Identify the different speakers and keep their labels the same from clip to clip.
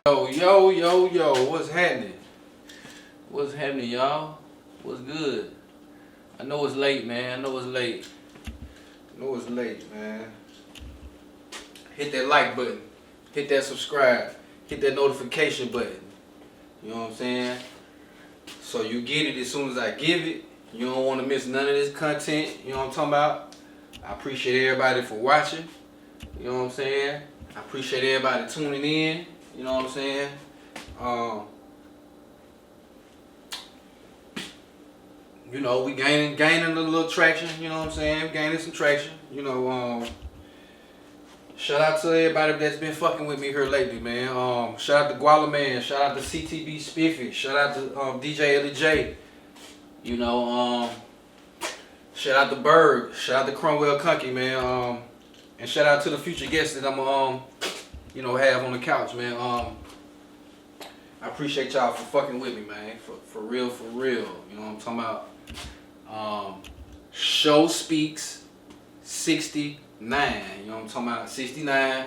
Speaker 1: Yo, what's happening? What's happening, y'all? What's good? I know it's late, man. I know it's late, man. Hit that like button. Hit that subscribe. Hit that notification button. You know what I'm saying? So you get it as soon as I give it. You don't want to miss none of this content. You know what I'm talking about? I appreciate everybody for watching. You know what I'm saying? I appreciate everybody tuning in. You know what I'm saying? You know, we gaining a little traction, you know what I'm saying? Gaining some traction. You know, shout out to everybody that's been fucking with me here lately, man. Shout out to Guala Man, shout out to CTB Spiffy, shout out to DJ Ellie J. You know, shout out to Berg, shout out to Cromwell Cunky, man. And shout out to the future guests that I'm you know, have on the couch, man. I appreciate y'all for fucking with me, man. For real. You know what I'm talking about? Show Speaks 69. You know what I'm talking about? 69.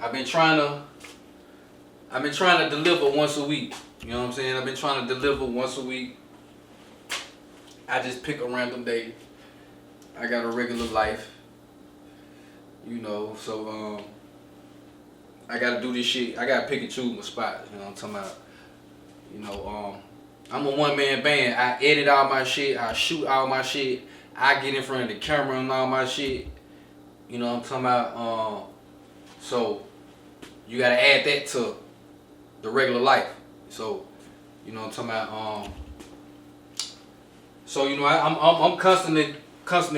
Speaker 1: I've been trying to deliver once a week. You know what I'm saying? I've been trying to deliver once a week. I just pick a random day. I got a regular life. You know, so I gotta do this shit. I gotta pick and choose my spots. You know what I'm talking about? You know, I'm a one-man band. I edit all my shit. I shoot all my shit. I get in front of the camera and all my shit. You know what I'm talking about? So you gotta add that to the regular life. So you know what I'm talking about? So you know, I'm constantly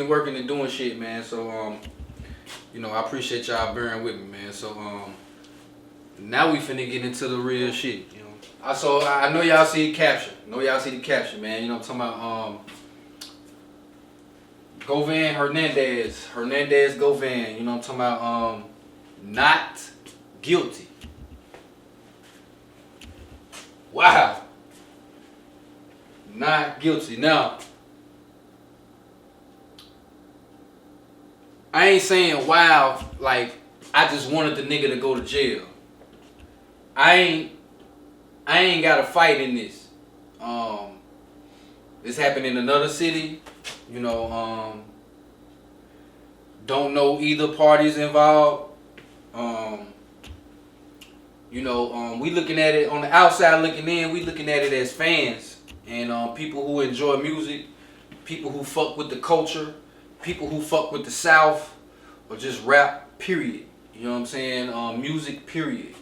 Speaker 1: working and doing shit, man. So you know, I appreciate y'all bearing with me, man. So now we finna get into the real shit, you know. So I know y'all see the caption. Man. You know what I'm talking about? Govan, Hernandez, Govan. You know what I'm talking about? Not guilty. Wow. Not guilty. Now, I ain't saying wow like I just wanted the nigga to go to jail. I ain't got a fight in this. This happened in another city. You know, don't know either parties involved. You know, we looking at it on the outside looking in. We looking at it as fans and people who enjoy music, people who fuck with the culture, people who fuck with the South, or just rap. Period. You know what I'm saying? Music. Period.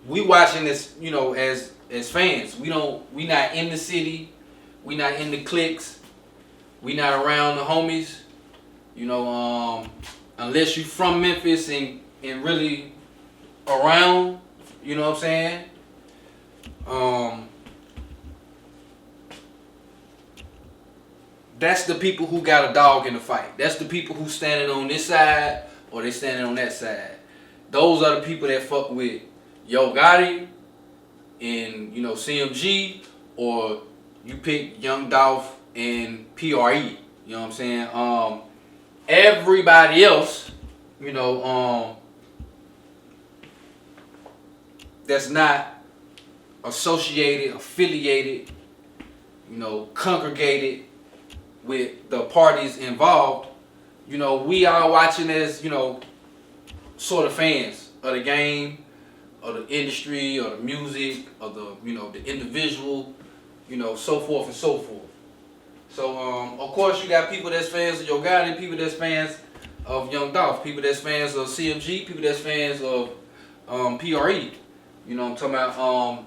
Speaker 1: We watching this, you know, as fans. We not in the city, we not in the cliques, we not around the homies. You know, unless you from Memphis and really around, you know what I'm saying? That's the people who got a dog in the fight. That's the people who standing on this side or they standing on that side. Those are the people that fuck with Yo Gotti and, you know, CMG, or you pick Young Dolph and PRE. You know what I'm saying? Everybody else, you know, that's not associated, affiliated, you know, congregated with the parties involved, you know, we are watching as, you know, sort of fans of the game, of the industry, or the music, of the, you know, the individual, you know, so forth and so forth. So, of course, you got people that's fans of Yo Gotti, people that's fans of Young Dolph, people that's fans of CMG, people that's fans of PRE. You know what I'm talking about?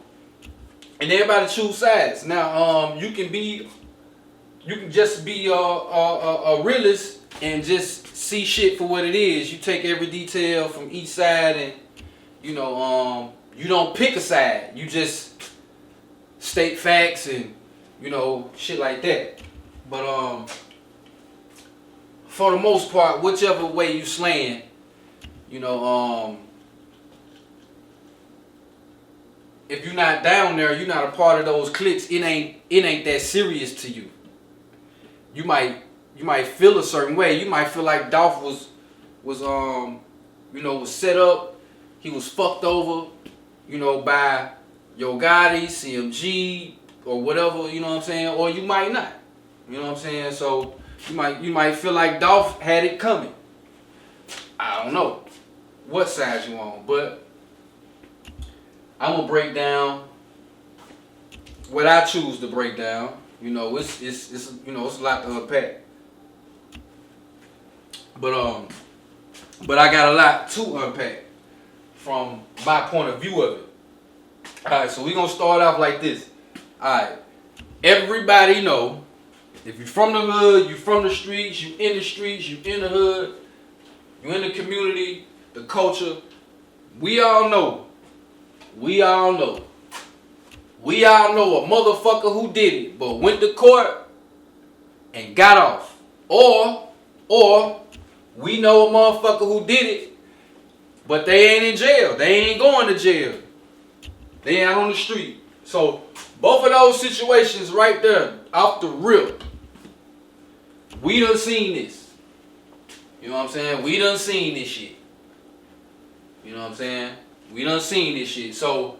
Speaker 1: And everybody choose sides. Now, you can just be a realist and just see shit for what it is. You take every detail from each side and, you know, you don't pick a side. You just state facts and, you know, shit like that. But for the most part, whichever way you slaying, you know, if you're not down there, you're not a part of those cliques, it ain't that serious to you. You might feel a certain way. You might feel like Dolph was you know, was set up he was fucked over, you know, by Yo Gotti, CMG, or whatever, you know what I'm saying? Or you might not. You know what I'm saying? So you might feel like Dolph had it coming. I don't know what side you on, but I'm gonna break down what I choose to break down. You know, it's you know, it's a lot to unpack. But I got a lot to unpack from my point of view of it. Alright, so we're gonna start off like this. Alright. Everybody know, if you're from the hood, you from the streets, you in the streets, you in the hood, you in the community, the culture, we all know a motherfucker who did it, but went to court and got off. Or we know a motherfucker who did it, but they ain't in jail. They ain't going to jail. They ain't on the street. So both of those situations right there, off the rip, we done seen this. You know what I'm saying? We done seen this shit. You know what I'm saying? We done seen this shit. So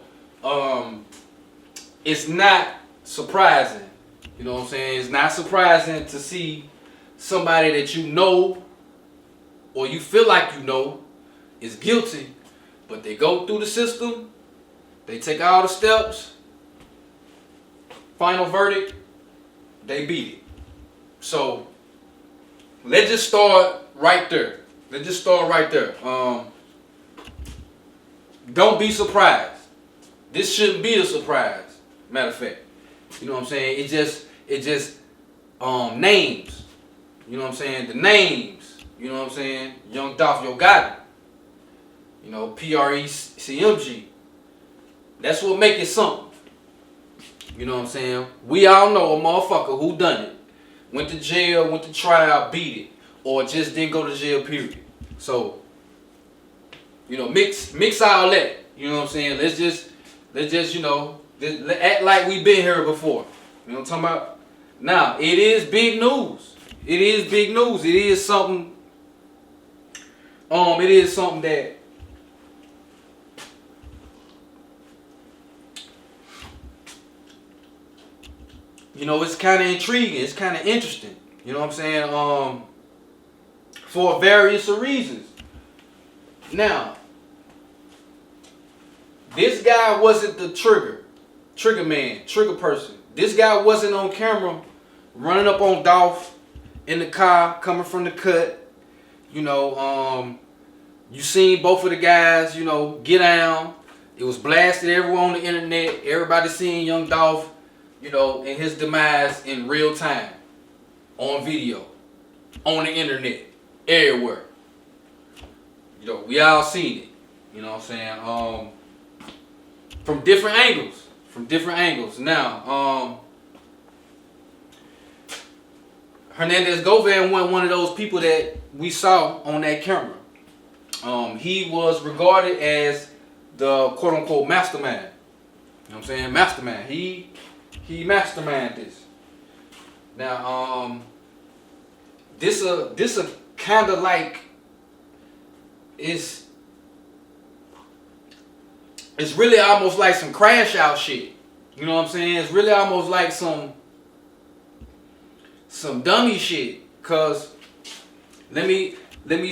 Speaker 1: it's not surprising. You know what I'm saying? It's not surprising to see somebody that you know or you feel like you know is guilty, but they go through the system, they take all the steps, final verdict, they beat it. So let's just start right there. Don't be surprised. This shouldn't be a surprise. Matter of fact, you know what I'm saying? It just names. You know what I'm saying? The names. You know what I'm saying? Young Dolph, Yo Gotti. You know, PRECMG. That's what make it something. You know what I'm saying? We all know a motherfucker who done it. Went to jail, went to trial, beat it. Or just didn't go to jail, period. So, you know, mix all that. You know what I'm saying? Let's just, you know, act like we've been here before. You know what I'm talking about? Now, it is big news. It is big news. It is something that you know, it's kind of intriguing. It's kind of interesting. You know what I'm saying? For various reasons. Now, this guy wasn't the trigger person. This guy wasn't on camera running up on Dolph in the car coming from the cut. You know, you seen both of the guys, you know, get down. It was blasted everywhere on the internet. Everybody seen young Dolph, you know, and his demise in real time. On video. On the internet. Everywhere. You know, we all seen it. You know what I'm saying? From different angles. Now, Hernandez Govan wasn't one of those people that we saw on that camera. He was regarded as the quote-unquote mastermind. You know what I'm saying? Mastermind. He masterminded this. Now, this a kind of like it's really almost like some crash out shit. You know what I'm saying? It's really almost like some dummy shit. Cause let me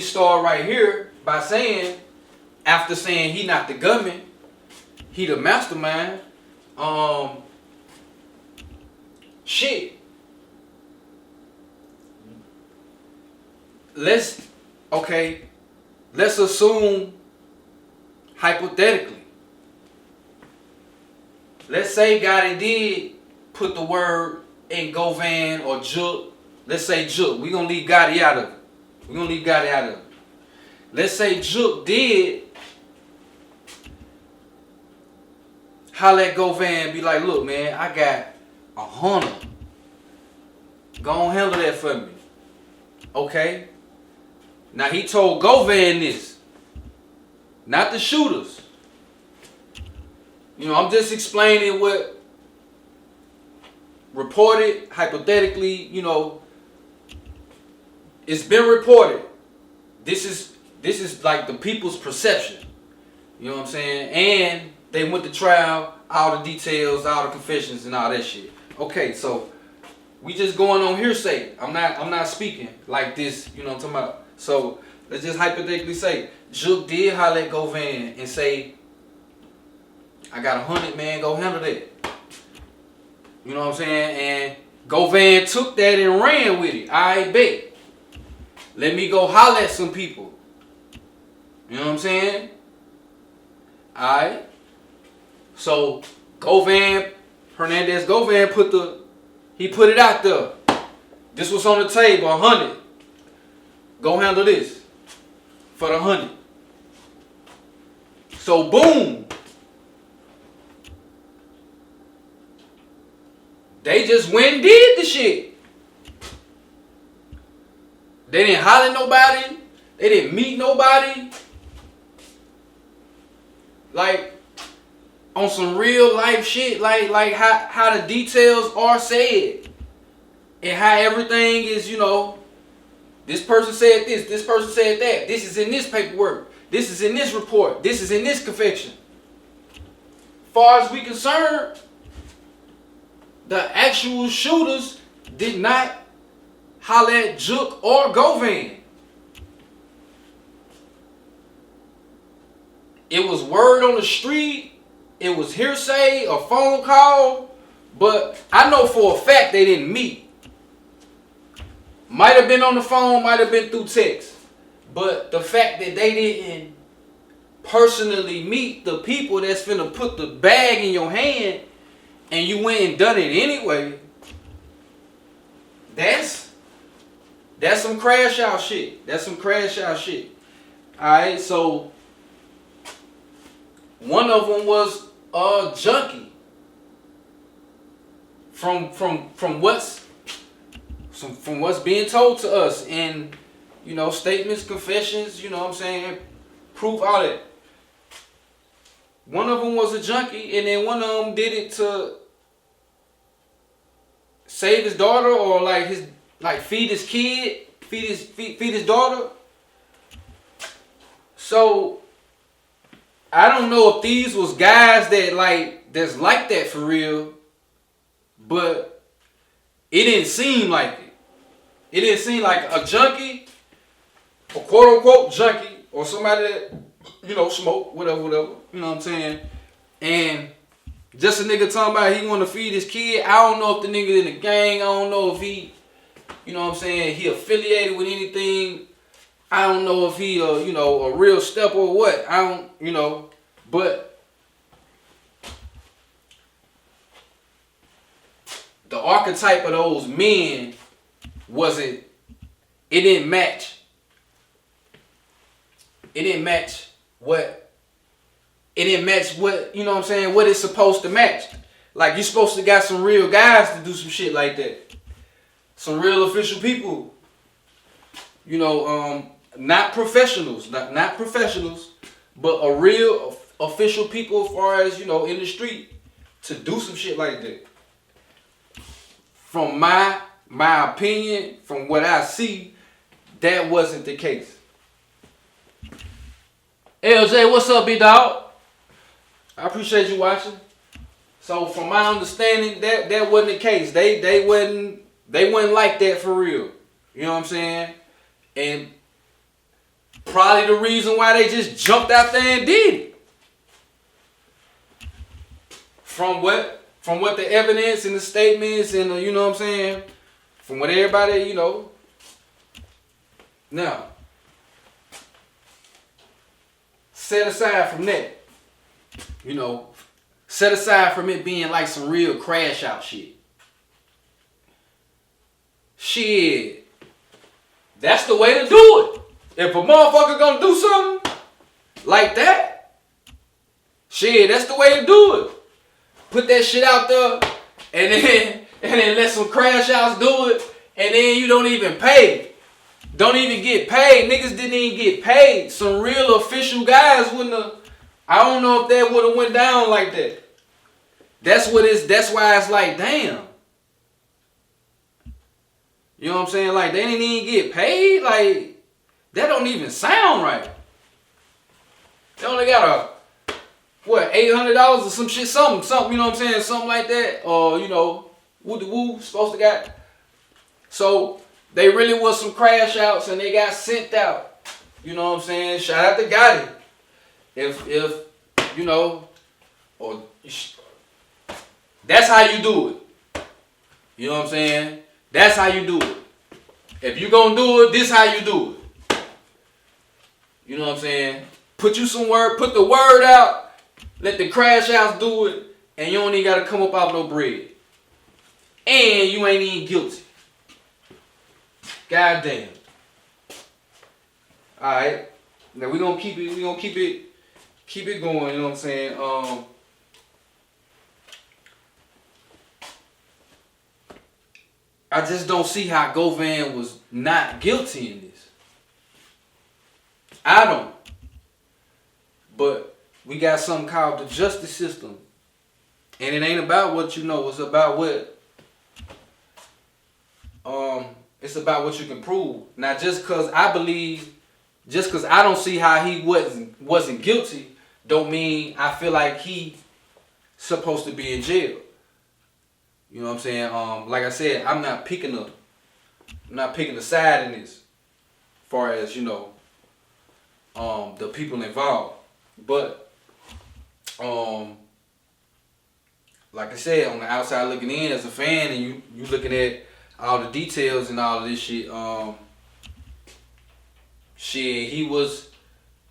Speaker 1: start right here by saying, after saying he not the gunman, he the mastermind. Shit. Let's assume hypothetically. Let's say Gotti did put the word in Govan or Jook. Let's say Jook. We're going to leave Gotti out of it. Let's say Jook did holler at Govan, be like, look, man, I got 100. Go on, handle that for me. Okay? Now, he told Govan this. Not the shooters. You know, I'm just explaining what reported, hypothetically, you know, it's been reported. This is like the people's perception. You know what I'm saying? And they went to trial, all the details, all the confessions, and all that shit. Okay, so we just going on hearsay. I'm not speaking like this. You know what I'm talking about? So let's just hypothetically say Juke did holler at Govan and say, "I got 100, man. Go handle that." You know what I'm saying? And Govan took that and ran with it. I bet. Let me go holler at some people. You know what I'm saying? Alright. So Hernandez Govan put it out there. This was on the table, 100. Go handle this for the 100. So boom. They just went and did the shit. They didn't holler at nobody. They didn't meet nobody. Like on some real life shit, like how the details are said. And how everything is, you know, this person said this person said that. This is in this paperwork. This is in this report. This is in this confection. Far as we concerned, the actual shooters did not holler at Juke or Govan. It was word on the street. It was hearsay, a phone call. But I know for a fact they didn't meet. Might have been on the phone, might have been through text. But the fact that they didn't personally meet the people that's finna put the bag in your hand and you went and done it anyway, that's some crash out shit. That's some crash out shit. Alright, so one of them was a junkie. From what's being told to us in, you know, statements, confessions, you know what I'm saying, proof, all that. One of them was a junkie, and then one of them did it to save his daughter or feed his kid, feed his daughter. So I don't know if these was guys that's like that for real, but it didn't seem like it. It didn't seem like a junkie, a quote unquote junkie, or somebody that, you know, smoke, whatever, you know what I'm saying? And just a nigga talking about he want to feed his kid. I don't know if the nigga in the gang, I don't know if he, you know what I'm saying, he affiliated with anything. I don't know if he, you know, a real stepper or what. I don't, you know, but the archetype of those men it didn't match what, you know what I'm saying, what it's supposed to match. Like, you're supposed to got some real guys to do some shit like that. Some real official people. You know, not professionals, not professionals, but a real official people as far as, you know, in the street to do some shit like that. From my opinion, from what I see, that wasn't the case. LJ, what's up, big dog? I appreciate you watching. So from my understanding, that wasn't the case. They wasn't like that for real. You know what I'm saying? And probably the reason why they just jumped out there and did it. From what the evidence and the statements and you know what I'm saying, from what everybody, you know. Now, set aside from that, you know, set aside from it being like some real crash out shit. Shit, that's the way to do it. If a motherfucker gonna do something like that, shit, that's the way to do it. Put that shit out there, and then let some crash outs do it, and then you don't even pay. Don't even get paid. Niggas didn't even get paid. Some real official guys wouldn't have. I don't know if that would have went down like that. That's why it's like, damn. You know what I'm saying? Like, they didn't even get paid. Like, that don't even sound right. They only got what, $800 or some shit, something, you know what I'm saying, something like that, or you know, woo the woo supposed to got. So they really was some crash outs and they got sent out. You know what I'm saying? Shout out to Gotti. If you know, or that's how you do it. You know what I'm saying? That's how you do it. If you gonna do it, this how you do it. You know what I'm saying? Put the word out, let the crash outs do it, and you don't even gotta come up out no bread. And you ain't even guilty. God damn. Alright. Now we're gonna keep it going, you know what I'm saying? I just don't see how Govan was not guilty in this. I don't. But we got something called the justice system. And it ain't about what you know, it's about what it's about what you can prove. Now just cause I don't see how he wasn't guilty, don't mean I feel like he supposed to be in jail. You know what I'm saying? Like I said, I'm not picking a side in this, as far as, you know, the people involved. But like I said, on the outside looking in as a fan, and you looking at all the details and all of this shit,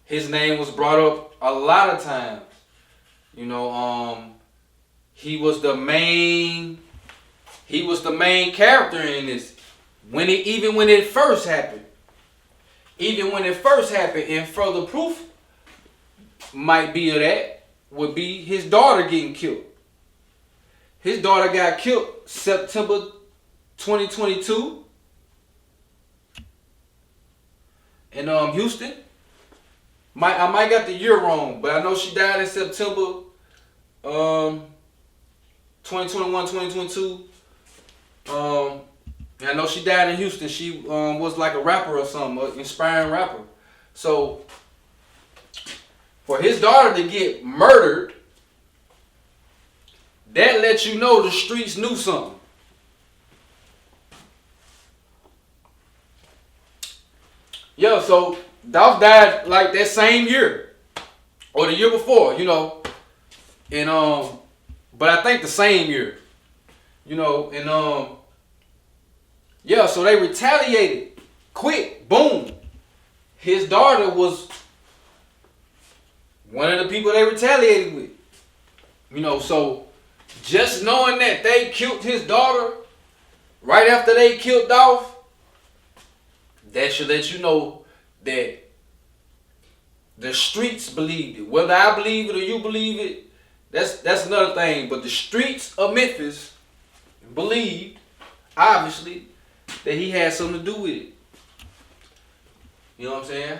Speaker 1: his name was brought up a lot of times. You know, he was the main character in this. Even when it first happened, and further proof might be of that would be his daughter getting killed. His daughter got killed September 2022 in Houston. I might got the year wrong, but I know she died in September 2021, 2022. And I know she died in Houston. She was like a rapper or something, an inspiring rapper. So for his daughter to get murdered, that lets you know the streets knew something. Yeah, so Dolph died like that same year or the year before, you know, and but I think the same year, you know, and yeah, so they retaliated quick, boom. His daughter was one of the people they retaliated with, you know. So just knowing that they killed his daughter right after they killed Dolph, that should let you know that the streets believed it. Whether I believe it or you believe it, that's another thing. But the streets of Memphis believed, obviously, that he had something to do with it. You know what I'm saying?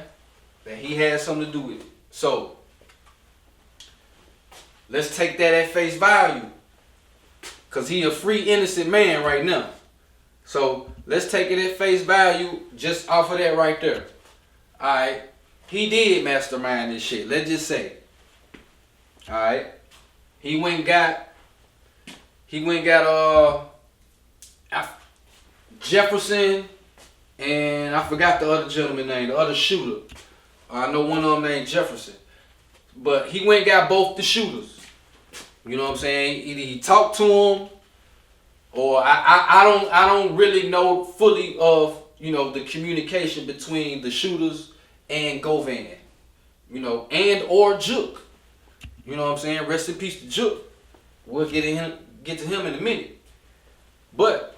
Speaker 1: That he had something to do with it. So let's take that at face value, because he a free, innocent man right now. So let's take it at face value just off of that right there. Alright. He did mastermind this shit. Let's just say. Alright. He went and got Jefferson, and I forgot the other gentleman's name, the other shooter. I know one of them named Jefferson. But he went and got both the shooters. You know what I'm saying? Either he talked to them, or I don't really know fully of, you know, the communication between the shooters and Govan. You know, and or Juke. You know what I'm saying? Rest in peace to Juke. We'll get to him in a minute. But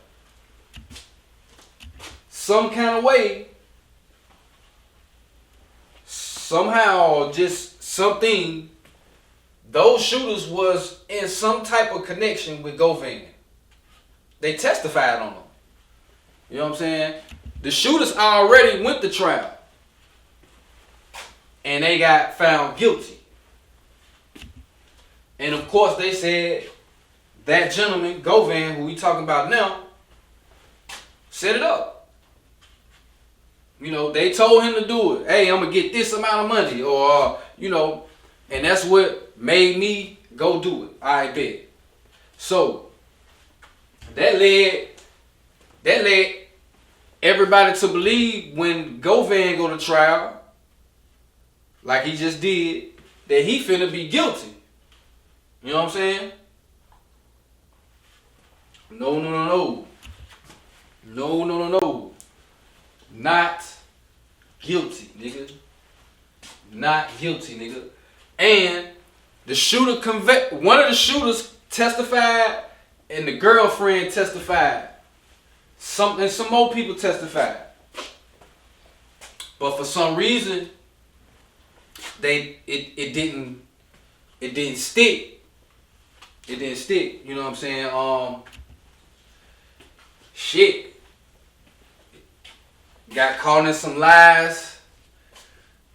Speaker 1: some kind of way, somehow, just something, those shooters was in some type of connection with Govan. They testified on them. You know what I'm saying? The shooters already went to trial, and they got found guilty. And of course they said that gentleman, Govan, who we talking about now, set it up. You know, they told him to do it. Hey, I'm going to get this amount of money, or, you know, And that's what made me go do it. I bet. So that led everybody to believe when Govan go to trial, like he just did, that he finna be guilty. You know what I'm saying? No. Not guilty, nigga. Not guilty, nigga. And the shooter one of the shooters testified, and the girlfriend testified. Some more people testified. But for some reason, it didn't stick. It didn't stick. You know what I'm saying? Shit. Got caught in some lies.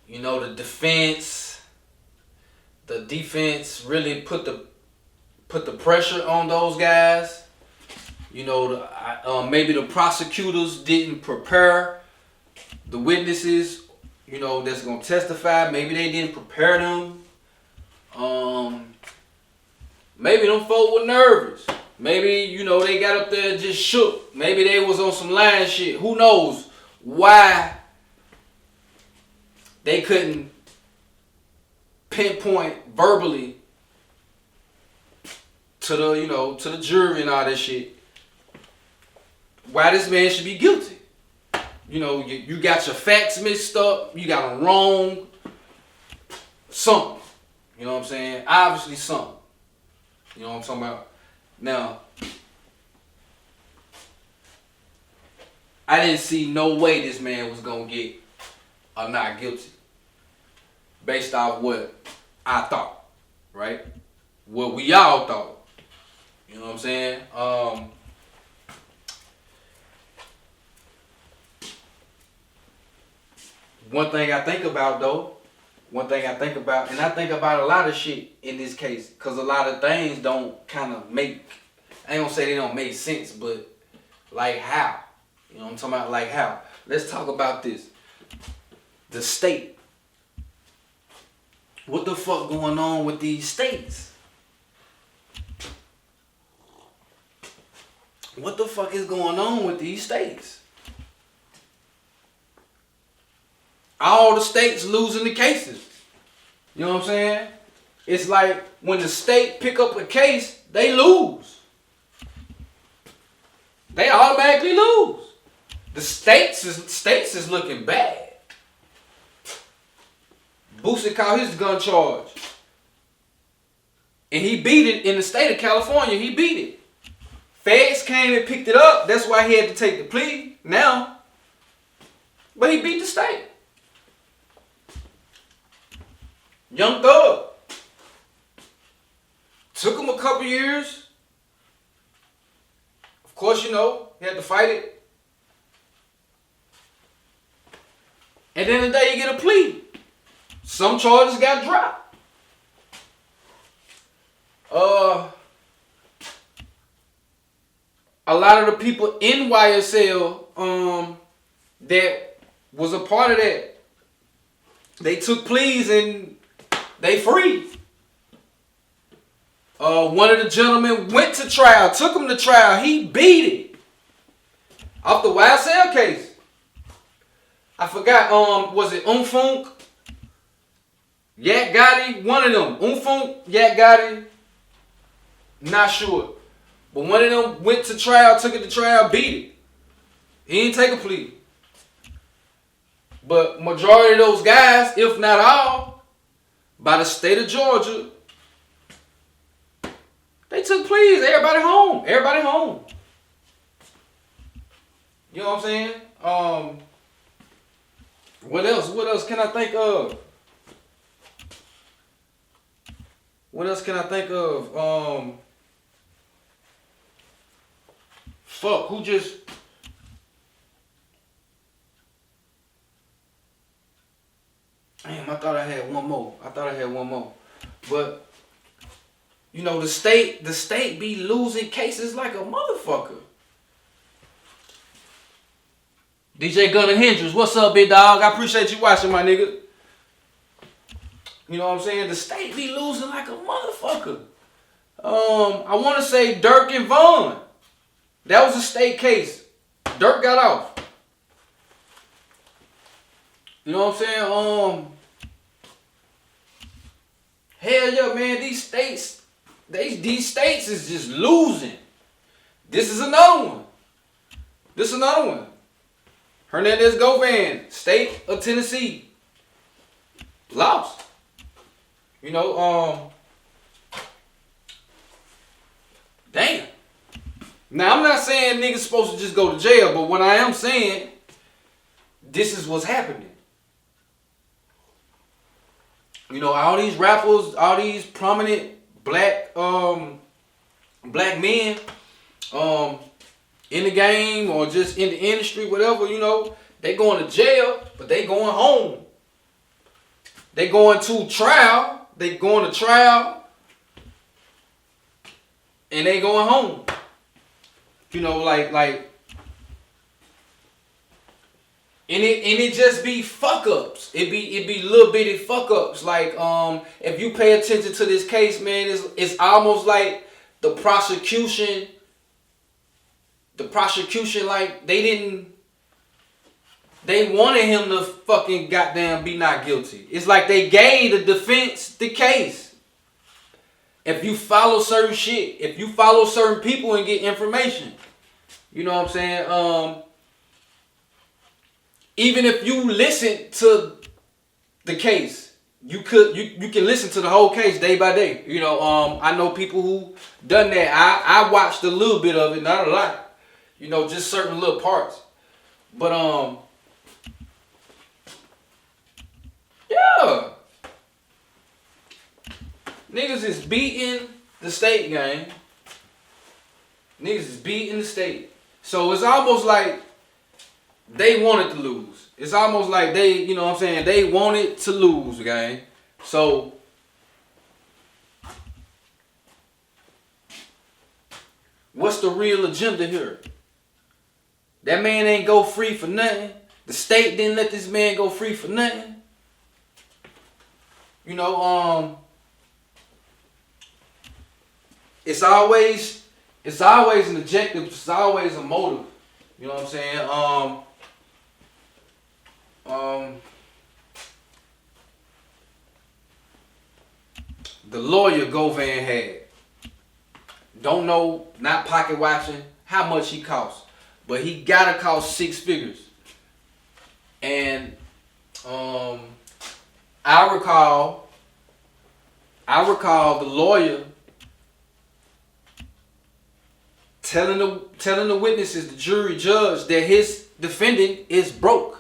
Speaker 1: You know, the defense really put the pressure on those guys. You know, maybe the prosecutors didn't prepare the witnesses, you know, that's gonna testify. Maybe they didn't prepare them. Maybe them folk were nervous. Maybe, you know, they got up there and just shook. Maybe they was on some lying shit. Who knows why they couldn't pinpoint verbally to the, you know, to the jury and all that shit why this man should be guilty. You know, you got your facts mixed up, you got them wrong, something. You know what I'm saying? Obviously something. You know what I'm talking about? Now, I didn't see no way this man was gonna get a not guilty based off what I thought, right? What we all thought. You know what I'm saying? One thing I think about, and I think about a lot of shit in this case, because a lot of things don't kind of make, I ain't gonna say they don't make sense, but like how? You know what I'm talking about? Like how? Let's talk about this. The state. What the fuck going on with these states? What the fuck is going on with these states? All the states losing the cases. You know what I'm saying? It's like when the state pick up a case, they lose. They automatically lose. The states is looking bad. Boosie caught his gun charge. And he beat it in the state of California. He beat it. Feds came and picked it up. That's why he had to take the plea now. But he beat the state. Young Thug. Took him a couple years. Of course, you know, he had to fight it. And then the day you get a plea, some charges got dropped. A lot of the people in YSL that was a part of that, they took pleas and they free. One of the gentlemen went to trial, took him to trial. He beat it. Off the YSL case. I forgot, was it Umfunk? Yak Gotti? One of them. Umfunk, Yak Gotti? Not sure. But one of them went to trial, took it to trial, beat it. He didn't take a plea. But majority of those guys, if not all, by the state of Georgia, they took pleas. Everybody home. Everybody home. You know what I'm saying? What else? What else can I think of? What else can I think of? Fuck, who just... Damn, I thought I had one more. But, you know, the state be losing cases like a motherfucker. DJ Gunner Hendrix, what's up, big dog? I appreciate you watching, my nigga. You know what I'm saying? The state be losing like a motherfucker. I want to say Dirk and Vaughn. That was a state case. Dirk got off. You know what I'm saying? Hell yeah, man. These states is just losing. This is another one. Hernandez Govan, state of Tennessee, lost. You know, damn. Now I'm not saying niggas supposed to just go to jail, but what I am saying, this is what's happening. You know, all these rappers, all these prominent black men, in the game or just in the industry, whatever, you know, they going to jail, but they going home. They going to trial. They going to trial, and they going home. You know, like, and it just be fuck ups. It be little bitty fuck ups. Like, if you pay attention to this case, man, it's almost like the prosecution, like they wanted him to fucking goddamn be not guilty. It's like they gave the defense the case. If you follow certain shit, if you follow certain people and get information, you know what I'm saying? Even if you listen to the case, you can listen to the whole case day by day. You know, I know people who done that. I watched a little bit of it, not a lot. You know, just certain little parts. But yeah. Niggas is beating the state, gang. Niggas is beating the state. So it's almost like they wanted to lose. It's almost like they, you know what I'm saying, they wanted to lose, gang. So what's the real agenda here? That man ain't go free for nothing. The state didn't let this man go free for nothing. You know, it's always an objective. It's always a motive. You know what I'm saying? The lawyer Govan had, don't know, not pocket watching how much he cost, but he gotta cost 6 figures. And I recall the lawyer telling the witnesses, the jury judge, that his defendant is broke.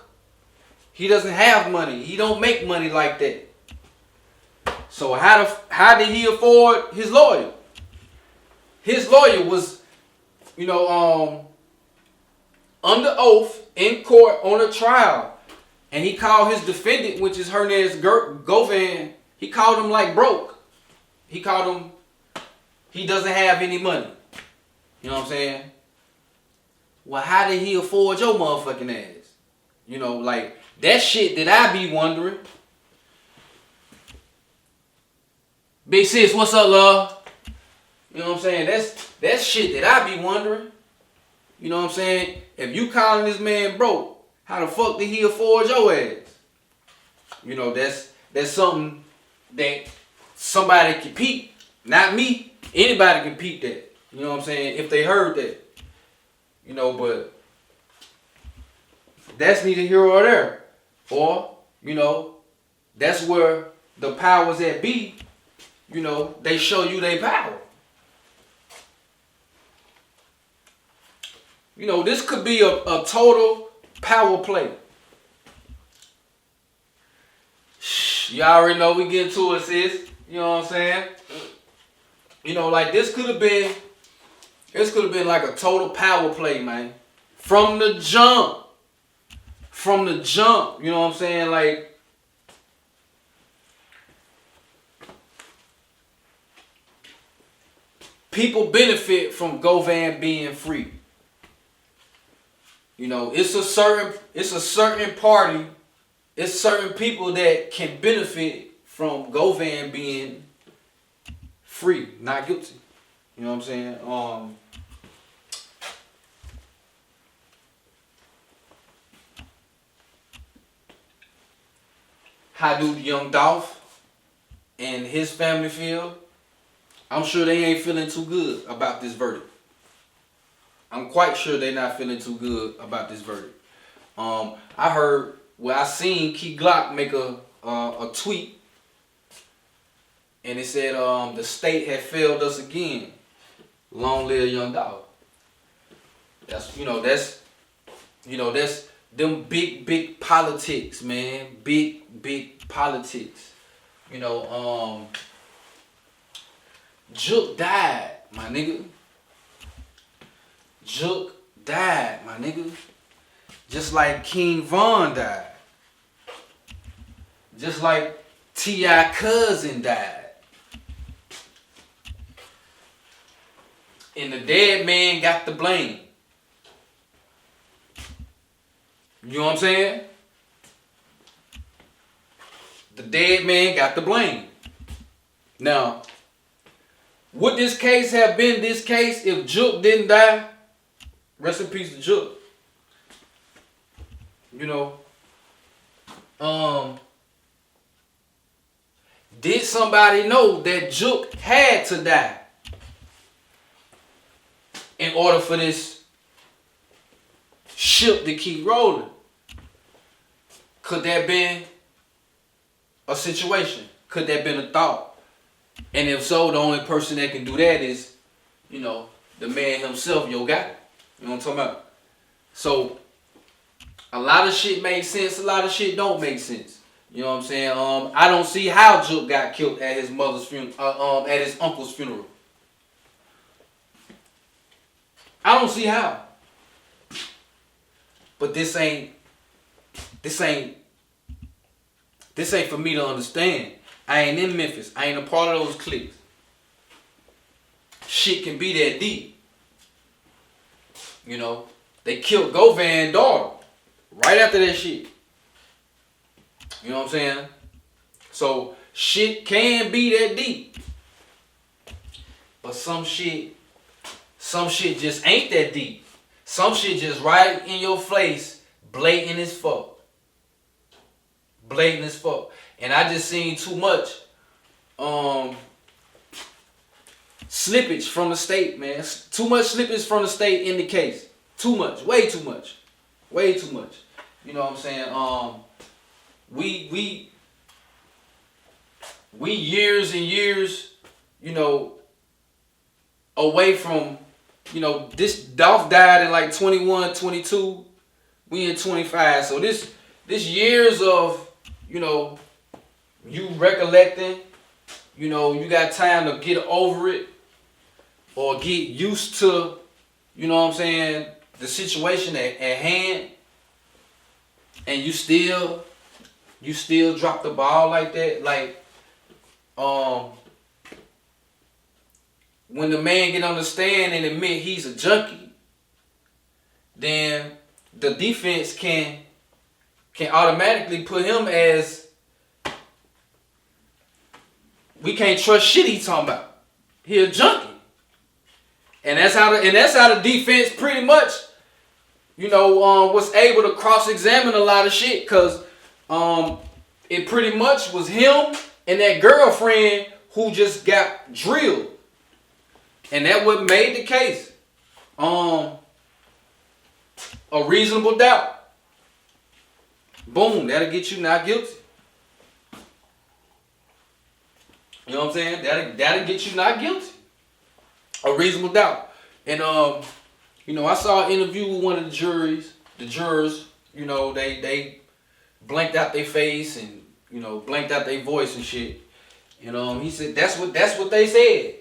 Speaker 1: He doesn't have money. He don't make money like that. So how did he afford his lawyer? His lawyer was, you know, under oath in court on a trial. And he called his defendant, which is Hernandez Govan, he called him like broke. He called him, he doesn't have any money. You know what I'm saying? Well, how did he afford your motherfucking ass? You know, like, that shit that I be wondering. Big sis, what's up, love? You know what I'm saying? That's shit that I be wondering. You know what I'm saying? If you calling this man broke, how the fuck did he afford your ass? You know, that's something that somebody can peep. Not me. Anybody can peep that. You know what I'm saying? If they heard that. You know, but that's neither here or there. Or, you know, that's where the powers that be, you know, they show you their power. You know, this could be a total power play. You already know we get to it, sis. You know what I'm saying? You know, like this could have been like a total power play, man. From the jump. You know what I'm saying? Like, people benefit from Govan being free. You know, it's a certain party, it's certain people that can benefit from Govan being free, not guilty. You know what I'm saying? How do young Dolph and his family feel? I'm sure they ain't feeling too good about this verdict. I'm quite sure they're not feeling too good about this verdict. I heard, I seen Key Glock make a tweet, and it said the state had failed us again. Long live young Dolph. That's them big politics, man. Big politics. Jook died, my nigga. Jook died, my nigga. Just like King Von died. Just like T.I. cousin died. And the dead man got the blame. You know what I'm saying? The dead man got the blame. Now, would this case have been this case if Jook didn't die? Rest in peace to Jook. Did somebody know that Jook had to die in order for this ship to keep rolling? Could that been a situation? Could that been a thought? And if so, the only person that can do that is, the man himself, Yo Gotti. You know what I'm talking about? So, a lot of shit makes sense, a lot of shit don't make sense. You know what I'm saying? I don't see how Jook got killed at his mother's funeral, at his uncle's funeral. I don't see how. But this ain't for me to understand. I ain't in Memphis. I ain't a part of those cliques. Shit can be that deep. They killed Govan's daughter right after that shit. You know what I'm saying? So shit can be that deep. But some shit just ain't that deep. Some shit just right in your face, blatant as fuck. Blatant as fuck. And I just seen too much slippage from the state, man. Too much slippage from the state in the case. Too much. Way too much. Way too much. You know what I'm saying? We years and years, away from, this Dolph died in like 21, 22. We in 25. So this years of, you recollecting, you got time to get over it or get used to, the situation at hand, and you still drop the ball like that. Like, when the man get on the stand and admit he's a junkie, then the defense can automatically put him as, we can't trust shit he talking about. He a junkie. And that's how the defense pretty much, was able to cross-examine a lot of shit, because it pretty much was him and that girlfriend who just got drilled. And that what made the case a reasonable doubt. Boom, that'll get you not guilty. You know what I'm saying? That'll get you not guilty. A reasonable doubt. And I saw an interview with one of the jurors. They blanked out their face and blanked out their voice and shit. He said that's what they said.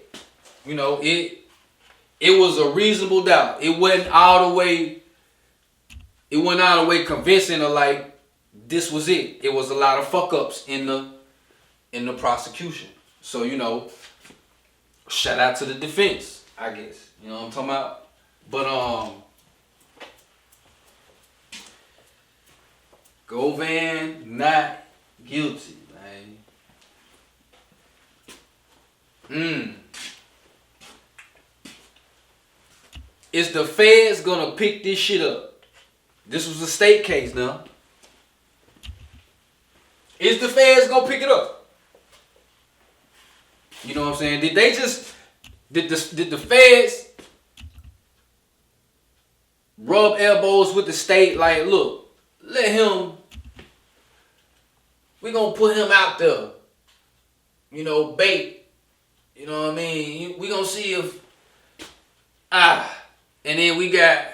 Speaker 1: It was a reasonable doubt. It wasn't all the way convincing of like this was it. It was a lot of fuck ups in the prosecution. So, shout out to the defense, I guess. You know what I'm talking about? But Govan not guilty, man. Mm. Is the feds gonna pick this shit up? This was a state case now. Is the feds gonna pick it up? You know what I'm saying? Did the feds rub elbows with the state like, look, let him, we gonna put him out there, you know, bait, you know what I mean? We gonna see if, and then we can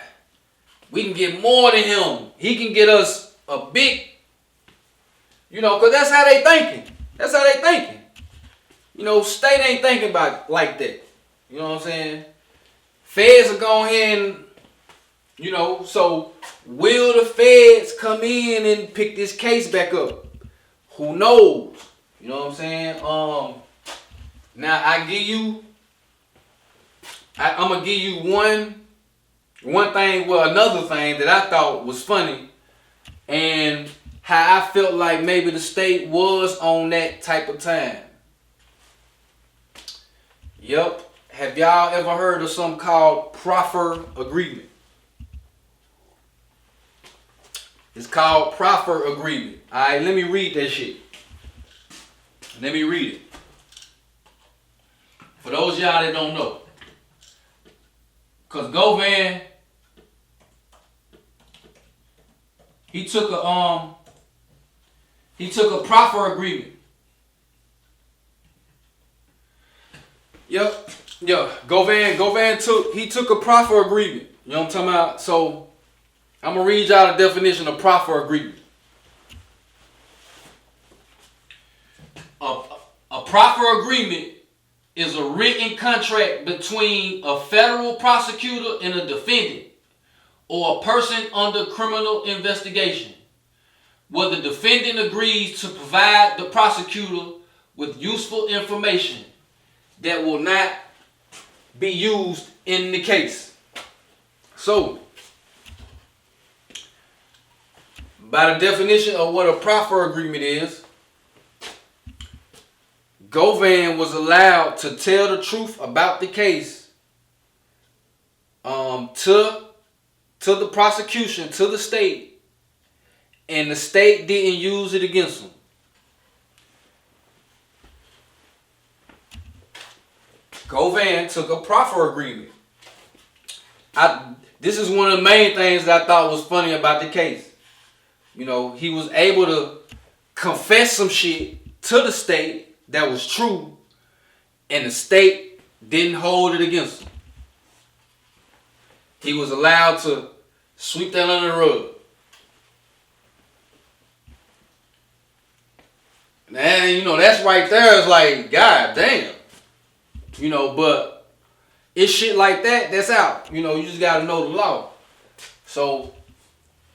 Speaker 1: get more than him. He can get us a big, you know, because that's how they thinking. That's how they thinking. You know, state ain't thinking about it like that. You know what I'm saying? Feds are going ahead and, you know, so will the feds come in and pick this case back up? Who knows? You know what I'm saying? Now I'm gonna give you one thing, well, another thing that I thought was funny, and how I felt like maybe the state was on that type of time. Yep. Have y'all ever heard of something called proffer agreement? It's called proffer agreement. Alright, let me read that shit. Let me read it. For those of y'all that don't know. Cause Govan, he took a proffer agreement. Yep. Yeah, Govan took a proffer agreement. You know what I'm talking about? So I'm gonna read y'all the definition of proffer agreement. A proffer agreement is a written contract between a federal prosecutor and a defendant or a person under criminal investigation, where the defendant agrees to provide the prosecutor with useful information that will not be used in the case. So, by the definition of what a proffer agreement is, Govan was allowed to tell the truth about the case to the prosecution, to the state, and the state didn't use it against him. Govan took a proffer agreement. This is one of the main things that I thought was funny about the case. You know, he was able to confess some shit to the state that was true, and the state didn't hold it against him. He was allowed to sweep that under the rug. And, you know, that's right there. It's like, God damn. You know, but it's shit like that that's out. You know, you just got to know the law. So,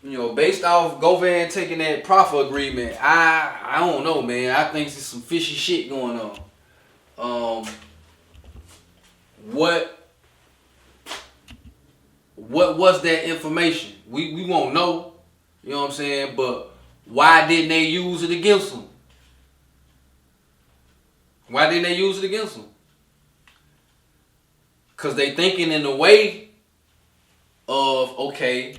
Speaker 1: you know, based off Govan taking that proffer agreement, I don't know, man. I think there's some fishy shit going on. What was that information? We won't know. You know what I'm saying? But why didn't they use it against him? Why didn't they use it against him? Because they thinking in the way of, okay,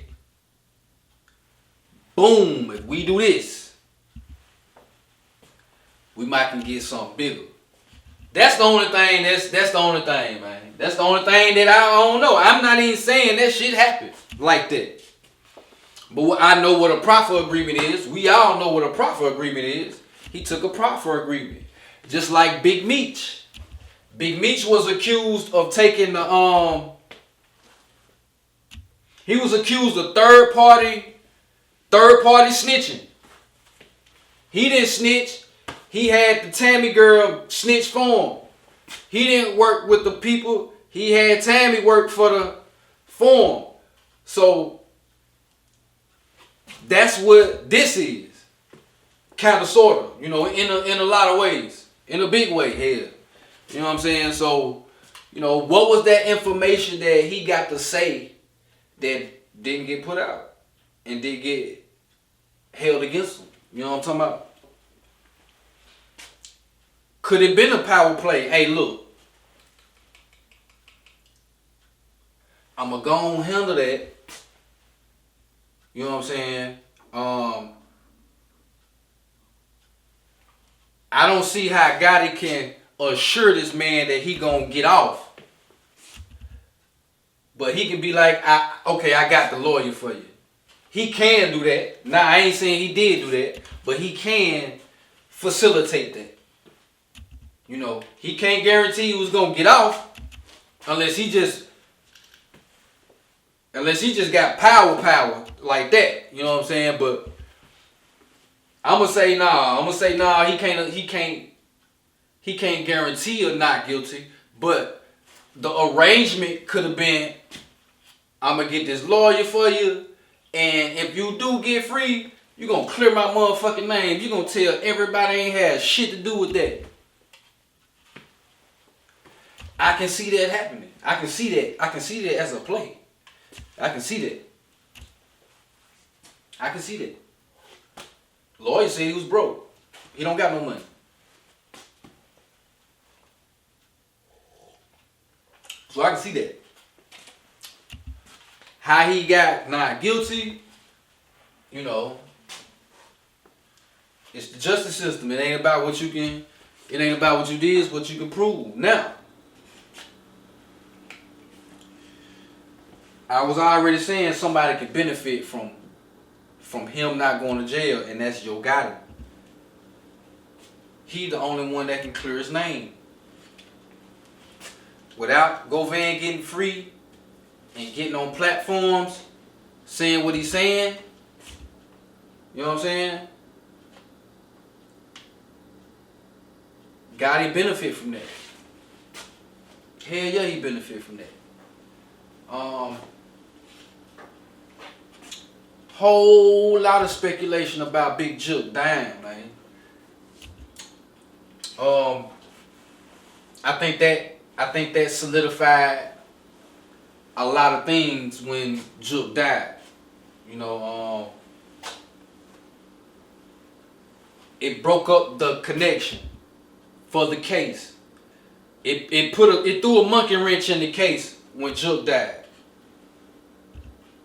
Speaker 1: boom, if we do this, we might can get something bigger. That's the only thing, that's the only thing, man. That's the only thing that I don't know. I'm not even saying that shit happened like that. But I know what a proffer agreement is. We all know what a proffer agreement is. He took a proffer agreement. Just like Big Meech. Big Meech was accused of taking the he was accused of third party snitching. He didn't snitch. He had the Tammy girl snitch for him. He didn't work with the people. He had Tammy work for him. So that's what this is. Kind of, sort of, you know, in a lot of ways. In a big way here. You know what I'm saying? So, you know, what was that information that he got to say that didn't get put out and did get held against him? You know what I'm talking about? Could it been a power play? Hey, look, I'm gonna go on handle that. You know what I'm saying? I don't see how Gotti can assure this man that he gonna get off. But he can be like, okay, I got the lawyer for you. He can do that. Now, I ain't saying he did do that, but he can facilitate that. You know, he can't guarantee who's gonna get off unless he just got power like that. You know what I'm saying? But I'm gonna say nah. He can't guarantee or not guilty. But the arrangement could have been, I'm gonna get this lawyer for you, and if you do get free, you gonna clear my motherfucking name. You gonna tell everybody ain't had shit to do with that. I can see that happening. I can see that as a play. I can see that. Lawyer said he was broke. He don't got no money. So I can see that. How he got not guilty, you know, it's the justice system. It ain't about what you did, it's what you can prove. Now, I was already saying somebody could benefit from him not going to jail, and that's Yo Gotti. He the only one that can clear his name. Without Govan getting free and getting on platforms, saying what he's saying, you know what I'm saying? Gotti benefit from that. Hell yeah, he benefit from that. Whole lot of speculation about Big Jook dying, man. I think that solidified a lot of things when Jook died. You know, it broke up the connection for the case. It threw a monkey wrench in the case when Jook died.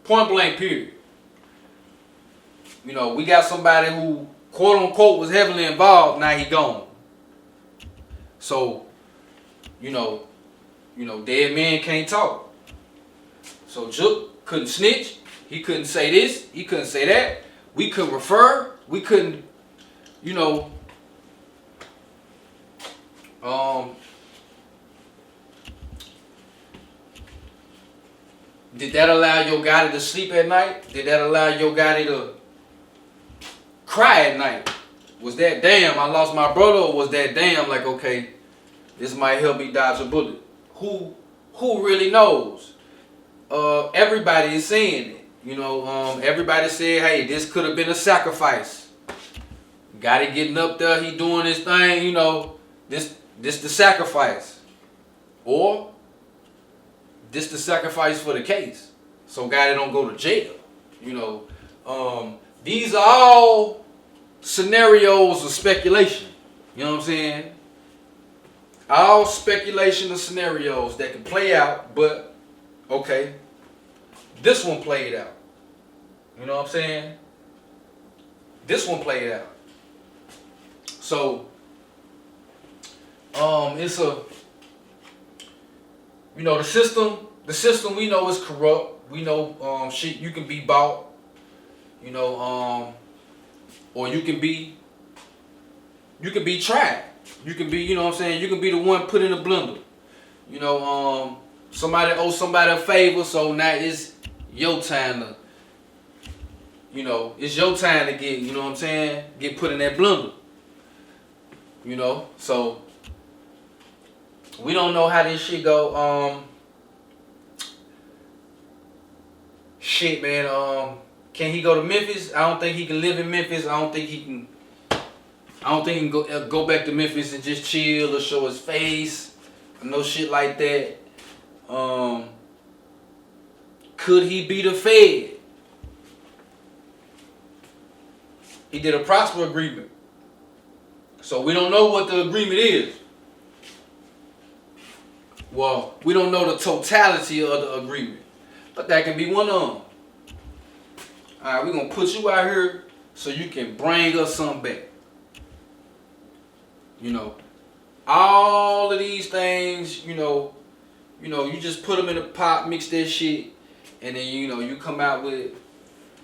Speaker 1: Point blank, period. You know, we got somebody who, quote unquote, was heavily involved. Now he gone. So, you know, dead men can't talk. So Jook couldn't snitch. He couldn't say this. He couldn't say that. We couldn't refer. We couldn't, you know. Did that allow Yo Gotti to sleep at night? Did that allow Yo Gotti to cry at night? Was that damn, I lost my brother, or was that damn like, okay, this might help me dodge a bullet? Who really knows? Everybody is saying it. You know, everybody said, hey, this could have been a sacrifice. Gotti getting up there, he doing his thing, you know, this the sacrifice. Or this the sacrifice for the case. So Gotti don't go to jail. You know, these are all scenarios of speculation. You know what I'm saying? All speculation of scenarios that can play out, but okay, this one played out. You know what I'm saying? This one played out. So, it's a, you know, the system we know is corrupt. We know shit, you can be bought, you know, or you can be tried. You can be, you know what I'm saying, you can be the one put in a blender. You know, somebody owes somebody a favor, so now it's your time to, you know, it's your time to get, you know what I'm saying, get put in that blender. You know, so we don't know how this shit go. Shit, man. Can he go to Memphis? I don't think he can live in Memphis. I don't think he can go back to Memphis and just chill or show his face. No shit like that. Could he be the Fed? He did a prosper agreement. So we don't know what the agreement is. Well, we don't know the totality of the agreement. But that can be one of them. Alright, we're gonna put you out here so you can bring us something back. You know, all of these things, you you just put them in a pot, mix that shit, and then you come out with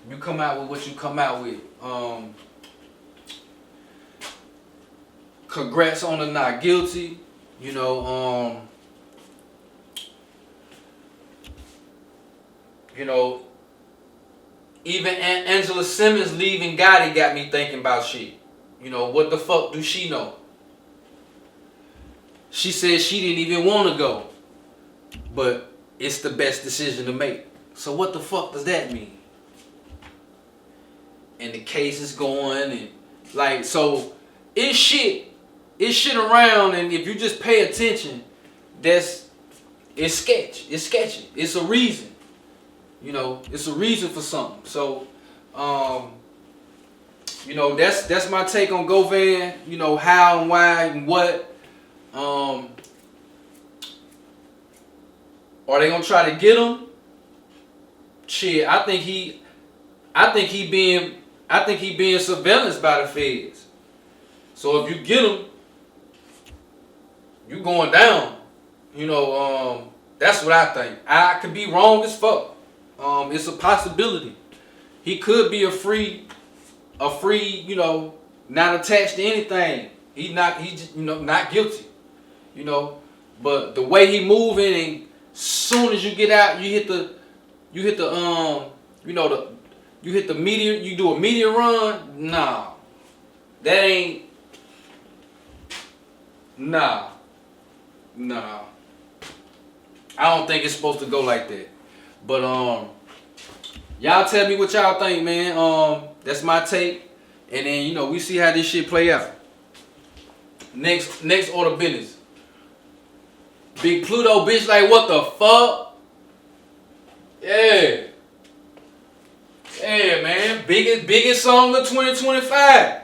Speaker 1: what you come out with. Congrats on the not guilty. Even Angela Simmons leaving Gotti got me thinking about shit. What the fuck do she know? She said she didn't even want to go, but it's the best decision to make. So what the fuck does that mean? And the case is going, and so it's shit around, and if you just pay attention, it's sketchy. It's a reason. It's a reason for something. So, that's my take on Govan. How and why and what. Are they gonna try to get him? Shit, I think he being surveillanced by the feds. So if you get him, you going down. That's what I think. I could be wrong as fuck. It's a possibility. He could be a free, not attached to anything. He's not guilty. But the way he moving, and soon as you get out, you hit the meteor, you do a meteor run. Nah. That ain't, nah. I don't think it's supposed to go like that. But y'all tell me what y'all think, man. That's my take. And then we see how this shit play out. Next order of business. Big Pluto, bitch, like what the fuck? Yeah. Yeah, man. Biggest song of 2025.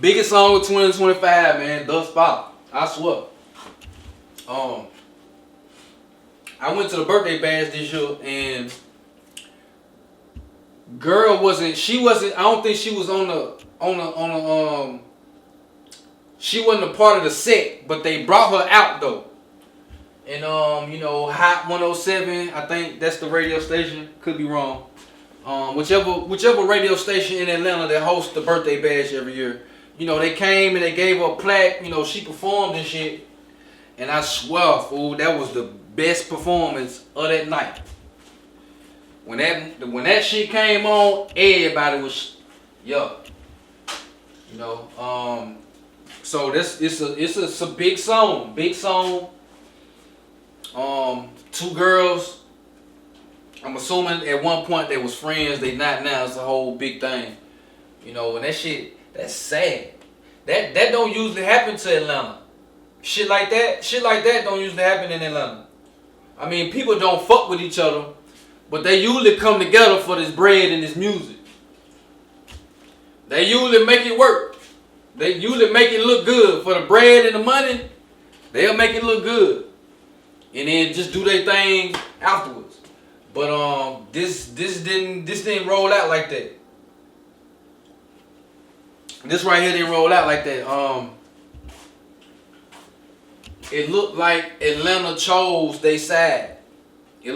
Speaker 1: Biggest song of 2025, man. Thus far. I swear. I went to the birthday bash this year, and girl I don't think she was she wasn't a part of the set, but they brought her out though. And Hot 107, I think that's the radio station, could be wrong. Whichever radio station in Atlanta that hosts the birthday bash every year, they came and they gave her a plaque, she performed and shit. And I swear, fool, that was the best performance of that night. When that shit came on, everybody was, So it's a big song. Two girls. I'm assuming at one point they was friends. They not now. It's a whole big thing. And that shit, that's sad. That don't usually happen to Atlanta. Shit like that don't usually happen in Atlanta. I mean, people don't fuck with each other, but they usually come together for this bread and this music. They usually make it work. They usually make it look good. For the bread and the money, they'll make it look good. And then just do their thing afterwards. But this didn't roll out like that. This right here didn't roll out like that. It looked like Atlanta chose their side. From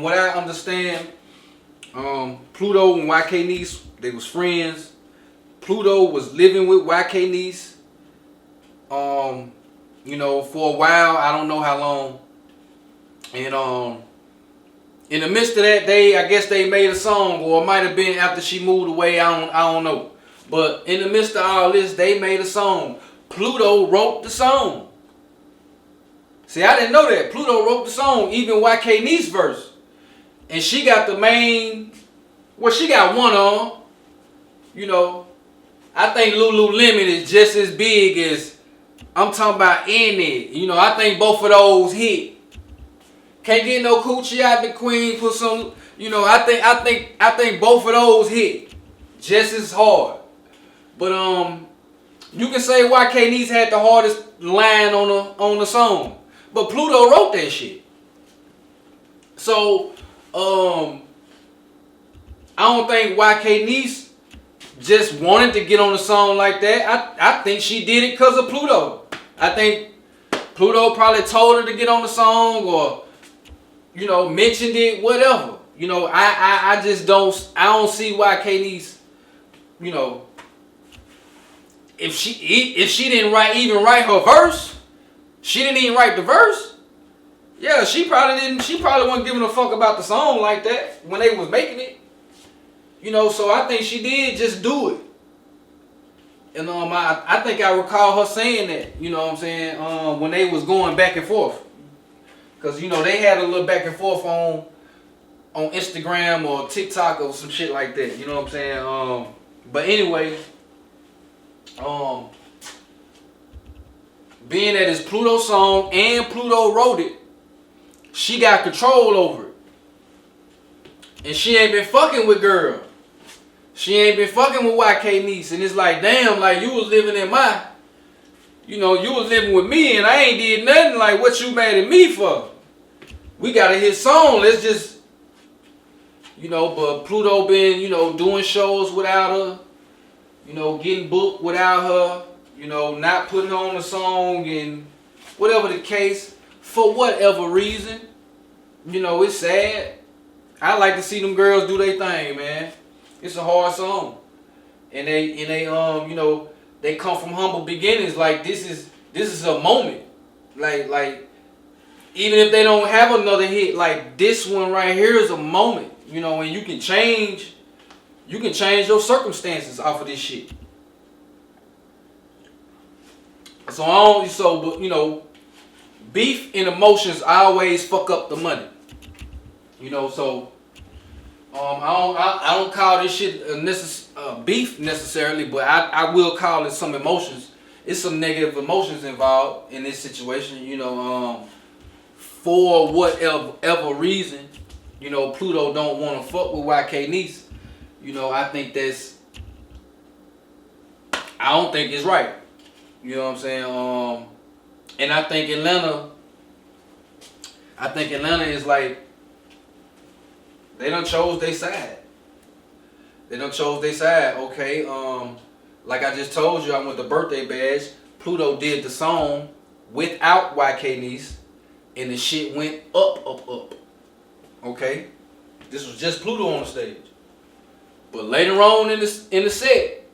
Speaker 1: what I understand, Pluto and YK Niece, they was friends. Pluto was living with YK Niece, for a while. I don't know how long. And in the midst of that, I guess they made a song, or it might have been after she moved away. I don't know. But in the midst of all this, they made a song. Pluto wrote the song. See, I didn't know that. Pluto wrote the song, even YK Niece verse. And she got the main, she got one on. I think Lululemon is just as big as, I'm talking about in it. I think both of those hit. Can't get no coochie out the queen, put some, I think both of those hit just as hard. But you can say YK Niece had the hardest line on the song. but Pluto wrote that shit. So, I don't think YK Niece just wanted to get on a song like that. I think she did it because of Pluto. I think Pluto probably told her to get on the song, or, you know, mentioned it, whatever. You know, I just don't see YK Niece, you know, if she didn't write her verse, she didn't even write the verse. Yeah, she probably wasn't giving a fuck about the song like that when they was making it. You know, so I think she did just do it. And I think I recall her saying that, you know what I'm saying, when they was going back and forth. Cause you know, they had a little back and forth on Instagram or TikTok or some shit like that, you know what I'm saying? But anyway, being that it's Pluto's song and Pluto wrote it, she got control over it. And she ain't been fucking with girl. She ain't been fucking with YK Niece. And it's like, damn, like you was living in my, you know, you was living with me and I ain't did nothing. Like, what you mad at me for? We got a hit song. Let's just, you know, but Pluto been, you know, doing shows without her, you know, getting booked without her, you know, not putting her on the song and whatever the case, for whatever reason. You know, it's sad. I like to see them girls do their thing, man. It's a hard song. And they you know, they come from humble beginnings. Like this is a moment. Like even if they don't have another hit, like this one right here is a moment. You know, and you can change your circumstances off of this shit. But you know, beef and emotions always fuck up the money. You know, so I don't call this shit beef necessarily, but I will call it some emotions. It's some negative emotions involved in this situation. You know, for whatever reason, you know, Pluto don't want to fuck with YK Niece. You know, I don't think it's right. You know what I'm saying? And I think Atlanta is like, they done chose their side. Okay, like I just told you, I went to Birthday Bash. Pluto did the song without YK Niece, and the shit went up. Okay, this was just Pluto on the stage. But later on in the set,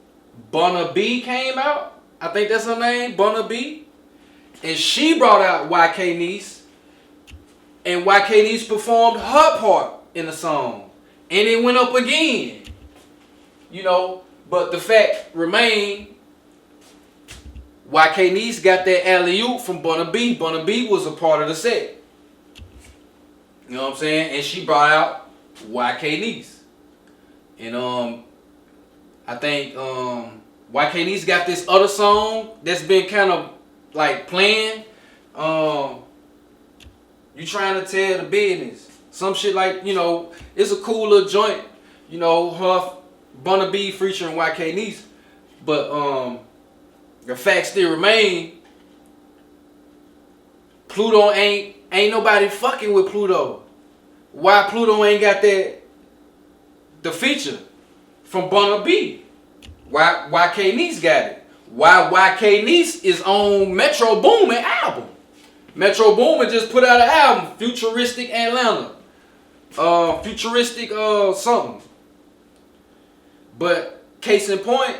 Speaker 1: Bunna B came out. I think that's her name, Bunna B. And she brought out YK Niece. And YK Niece performed her part in the song. And it went up again. You know, but the fact remained, YK Niece got that alley-oop from Bunna B. Bunna B was a part of the set. You know what I'm saying? And she brought out YK Niece. And I think YK Niece got this other song that's been kind of like playing. You trying to tell the business. Some shit like, you know, it's a cool little joint. You know, her Bunna B featuring YK Niece. But the fact still remain, Pluto ain't nobody fucking with Pluto. Why Pluto ain't got the feature from Bunna B? Why YK Niece got it? Why YK Niece is on Metro Boomin album? Metro Boomin just put out an album, Futuristic Atlanta. Futuristic something. But case in point,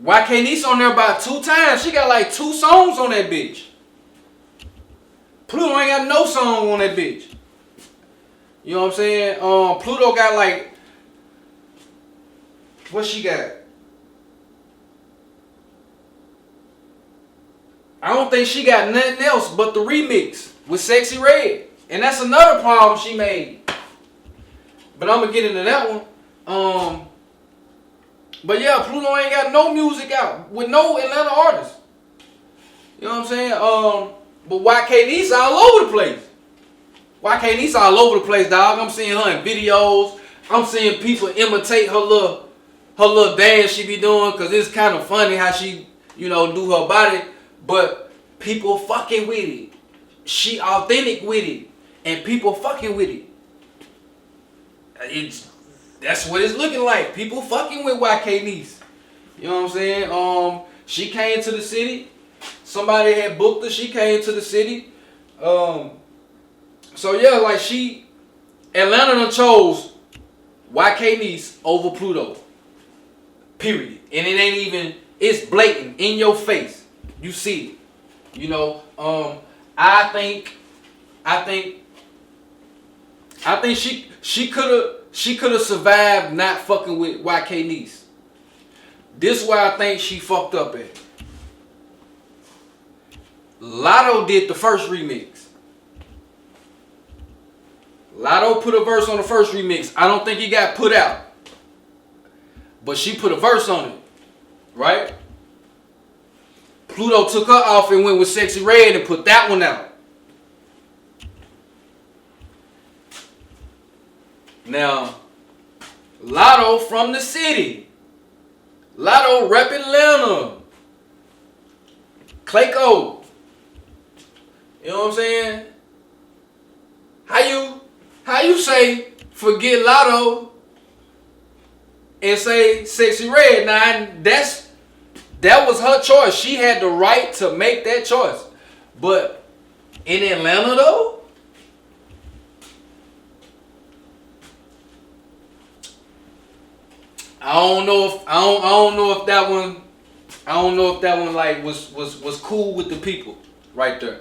Speaker 1: YK Niece on there about 2 times. She got like 2 songs on that bitch. Pluto ain't got no song on that bitch. You know what I'm saying? Pluto got like, what she got? I don't think she got nothing else but the remix with Sexy Red. And that's another problem she made. But I'm going to get into that one. But yeah, Pluto ain't got no music out with no Atlanta artists. You know what I'm saying? But YK Niece all over the place. YK Niece all over the place, dog. I'm seeing her in videos. I'm seeing people imitate her little dance she be doing, because it's kind of funny how she, you know, do her body. But People fucking with it. She authentic with it. And people fucking with it. That's what it's looking like. People fucking with YK Niece. You know what I'm saying? She came to the city. Somebody had booked her. She came to the city. So yeah, like Atlanta done chose YK Niece over Pluto. Period. And it ain't even, it's blatant in your face. You see it. You know, I think she could have survived not fucking with YK Niece. This is why I think she fucked up at. Lotto did the first remix. Lotto put a verse on the first remix. I don't think he got put out. But she put a verse on it. Right? Pluto took her off and went with Sexy Red and put that one out. Now, Lotto from the city. Lotto rep Atlanta. Clayco. You know what I'm saying? How you say forget Lotto and say Sexy Red? Now that was her choice. She had the right to make that choice. But in Atlanta though, I don't know if that one like was cool with the people right there.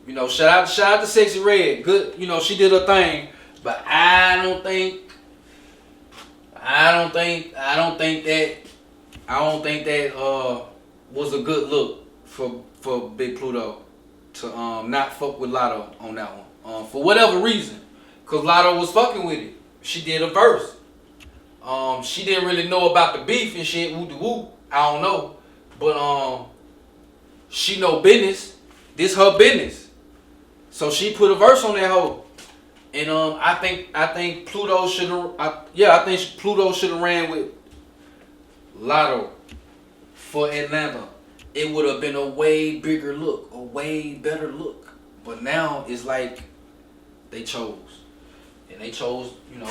Speaker 1: You know, shout out to Sexy Red. Good, you know, she did her thing, but I don't think that was a good look for Big Pluto to not fuck with Lotto on that one. For whatever reason. Cause Lotto was fucking with it. She did a verse. She didn't really know about the beef and shit, woo de woo. I don't know. But she know business. This her business. So she put a verse on that hoe. And I think Pluto should have Pluto should have ran with Lotto for Atlanta. It would have been a way bigger look, a way better look. But now it's like they chose. And they chose, you know,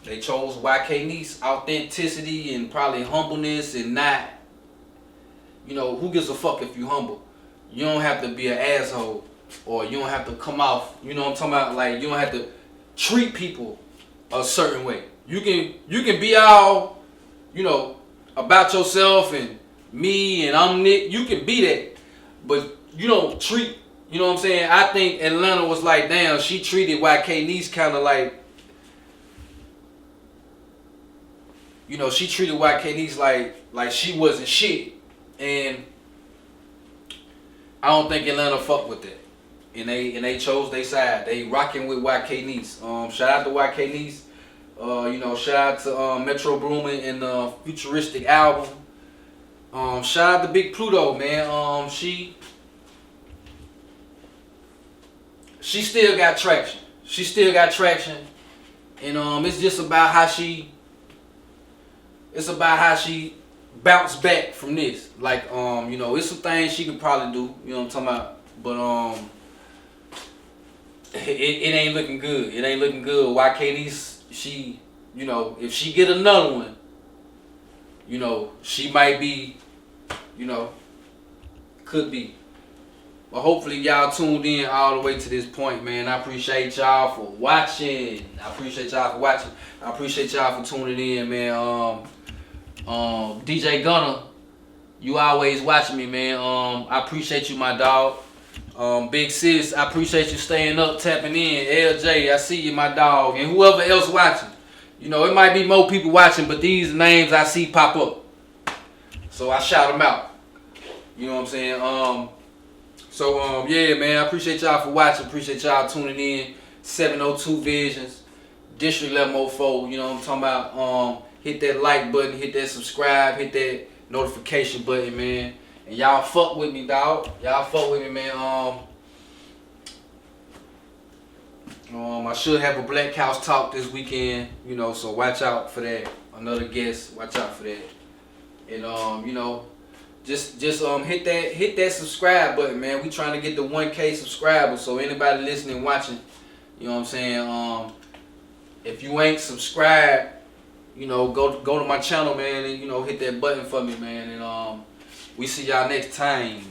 Speaker 1: they chose YK Niece authenticity and probably humbleness and not, you know, who gives a fuck if you humble? You don't have to be an asshole or you don't have to come off, you know what I'm talking about? Like you don't have to treat people a certain way. You can be all, you know, about yourself and me and I'm Nick. You can be that, but you don't treat, you know what I'm saying? I think Atlanta was like, damn, she treated YK Niece kind of like, you know, she treated YK Niece like she wasn't shit. And I don't think Atlanta fucked with that. And they chose their side. They rocking with YK Niece. Shout out to YK Niece. You know, shout out to Metro Boomin and the Futuristic album. Shout out to Big Pluto, man. She still got traction. She still got traction. And it's just about how she bounced back from this. Like, you know, it's some things she could probably do, you know what I'm talking about? But it ain't looking good. It ain't looking good. YK Niece, she, you know, if she get another one, you know, she might be, you know, could be. But hopefully y'all tuned in all the way to this point, man. I appreciate y'all for watching. I appreciate y'all for tuning in, man. DJ Gunner, you always watching me, man. I appreciate you, my dog. Big Sis, I appreciate you staying up, tapping in. LJ, I see you, my dog. And whoever else watching. You know, it might be more people watching, but these names I see pop up. So I shout them out. You know what I'm saying? Yeah, man, I appreciate y'all for watching. Appreciate y'all tuning in. 702 Visions, District 1104, you know what I'm talking about? Hit that like button, hit that subscribe, hit that notification button, man. And y'all fuck with me, dog. Y'all fuck with me, man. I should have a Black House talk this weekend, you know, so watch out for that. Another guest, watch out for that. And you know, just hit that subscribe button, man. We trying to get the 1K subscribers. So anybody listening, watching, you know what I'm saying? If you ain't subscribed, you know, go to my channel, man, and you know, hit that button for me, man. And we see y'all next time.